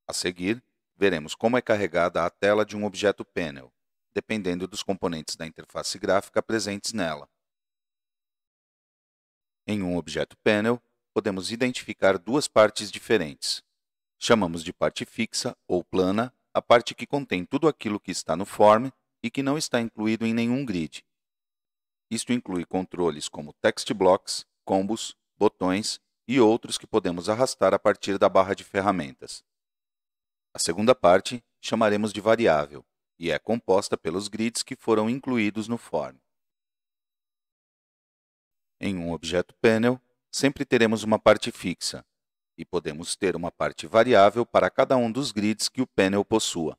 A seguir, veremos como é carregada a tela de um objeto panel, dependendo dos componentes da interface gráfica presentes nela. Em um objeto panel, podemos identificar duas partes diferentes. Chamamos de parte fixa ou plana a parte que contém tudo aquilo que está no form e que não está incluído em nenhum grid. Isto inclui controles como text blocks, combos, botões e outros que podemos arrastar a partir da barra de ferramentas. A segunda parte chamaremos de variável e é composta pelos grids que foram incluídos no form. Em um objeto panel, sempre teremos uma parte fixa e podemos ter uma parte variável para cada um dos grids que o panel possua.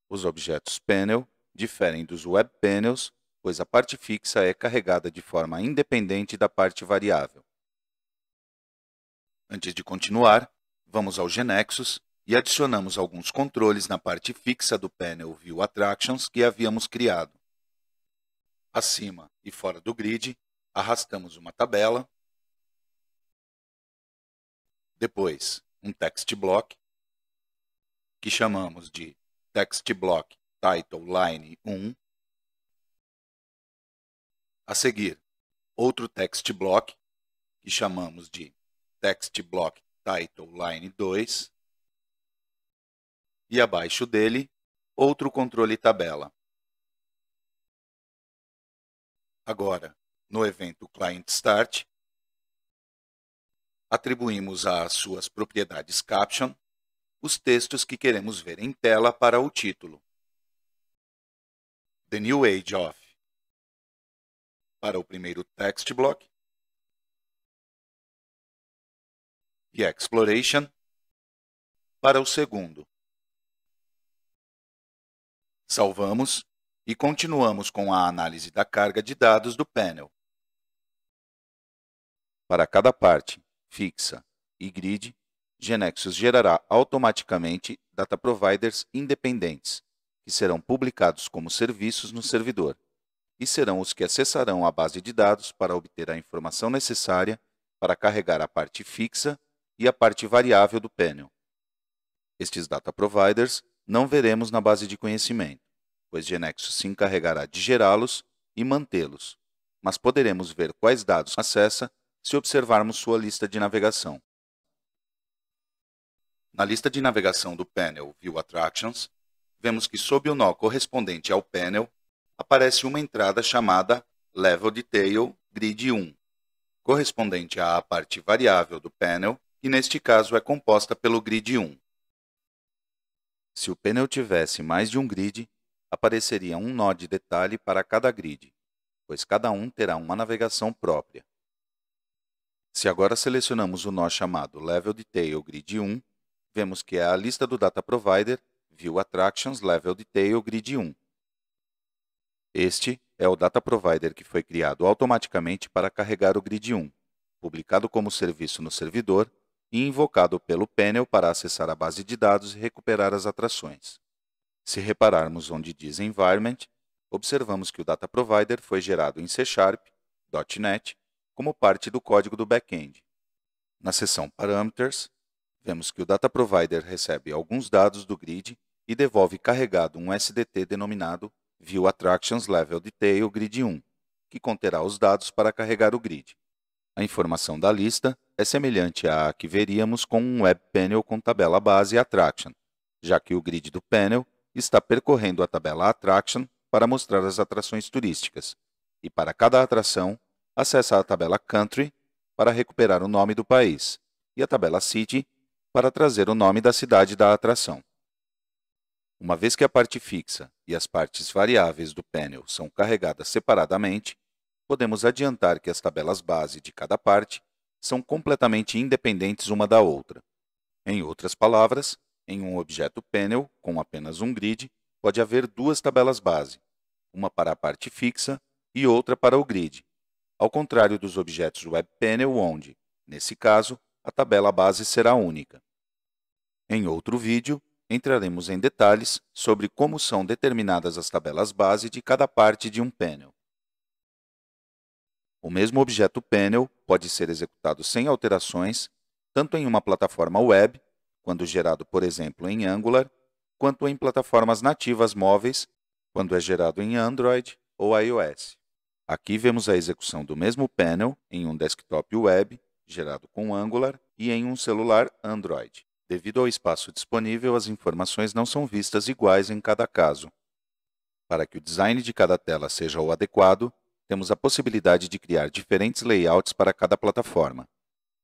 Os objetos panel diferem dos web panels, pois a parte fixa é carregada de forma independente da parte variável. Antes de continuar, vamos ao GNexus e adicionamos alguns controles na parte fixa do panel View Attractions que havíamos criado. Acima e fora do grid, arrastamos uma tabela, depois um text block, que chamamos de text block title line 1, a seguir outro text block, que chamamos de text block title line 2, e abaixo dele, outro controle tabela. Agora, no evento Client Start, atribuímos às suas propriedades Caption os textos que queremos ver em tela para o título. The New Age of, para o primeiro text block, e Exploration, para o segundo. Salvamos e continuamos com a análise da carga de dados do panel. Para cada parte, fixa e grid, GNexus gerará automaticamente data providers independentes, que serão publicados como serviços no servidor, e serão os que acessarão a base de dados para obter a informação necessária para carregar a parte fixa e a parte variável do panel. Estes data providers não veremos na base de conhecimento, pois GNexus se encarregará de gerá-los e mantê-los, mas poderemos ver quais dados acessa se observarmos sua lista de navegação. Na lista de navegação do panel View Attractions, vemos que sob o nó correspondente ao panel, aparece uma entrada chamada Level Detail Grid 1, correspondente à parte variável do panel, que neste caso é composta pelo grid 1. Se o panel tivesse mais de um grid, apareceria um nó de detalhe para cada grid, pois cada um terá uma navegação própria. Se agora selecionamos o nó chamado Level Detail Grid 1, vemos que é a lista do Data Provider View Attractions Level Detail Grid 1. Este é o Data Provider que foi criado automaticamente para carregar o Grid 1, publicado como serviço no servidor e invocado pelo panel para acessar a base de dados e recuperar as atrações. Se repararmos onde diz Environment, observamos que o Data Provider foi gerado em C#, .NET, como parte do código do back-end. Na seção Parameters, vemos que o Data Provider recebe alguns dados do grid e devolve carregado um SDT denominado View Attractions Level Detail Grid 1, que conterá os dados para carregar o grid. A informação da lista é semelhante à que veríamos com um Web Panel com tabela base Attraction, já que o grid do panel está percorrendo a tabela Attraction para mostrar as atrações turísticas, e para cada atração, acessa a tabela Country para recuperar o nome do país e a tabela City para trazer o nome da cidade da atração. Uma vez que a parte fixa e as partes variáveis do panel são carregadas separadamente, podemos adiantar que as tabelas base de cada parte são completamente independentes uma da outra. Em outras palavras, em um objeto panel com apenas um grid, pode haver duas tabelas base, uma para a parte fixa e outra para o grid, ao contrário dos objetos Web Panel onde, nesse caso, a tabela base será única. Em outro vídeo, entraremos em detalhes sobre como são determinadas as tabelas base de cada parte de um panel. O mesmo objeto panel pode ser executado sem alterações, tanto em uma plataforma web quando gerado, por exemplo, em Angular, quanto em plataformas nativas móveis, quando é gerado em Android ou iOS. Aqui vemos a execução do mesmo panel em um desktop web, gerado com Angular, e em um celular Android. Devido ao espaço disponível, as informações não são vistas iguais em cada caso. Para que o design de cada tela seja o adequado, temos a possibilidade de criar diferentes layouts para cada plataforma.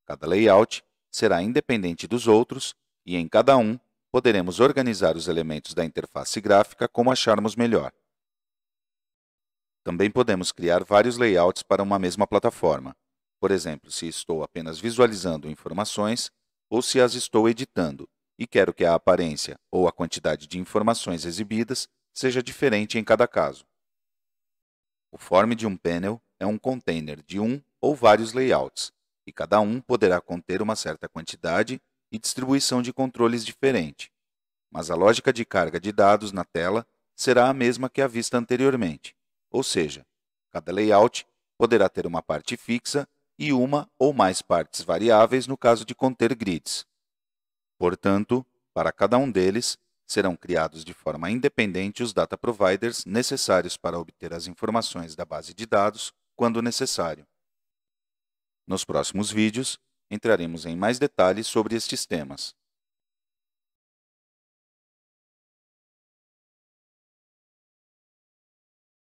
Cada layout será independente dos outros e, em cada um, poderemos organizar os elementos da interface gráfica como acharmos melhor. Também podemos criar vários layouts para uma mesma plataforma. Por exemplo, se estou apenas visualizando informações ou se as estou editando e quero que a aparência ou a quantidade de informações exibidas seja diferente em cada caso. O form de um panel é um container de um ou vários layouts, e cada um poderá conter uma certa quantidade e distribuição de controles diferente. Mas a lógica de carga de dados na tela será a mesma que a vista anteriormente, ou seja, cada layout poderá ter uma parte fixa e uma ou mais partes variáveis no caso de conter grids. Portanto, para cada um deles, serão criados de forma independente os data providers necessários para obter as informações da base de dados quando necessário. Nos próximos vídeos, entraremos em mais detalhes sobre estes temas.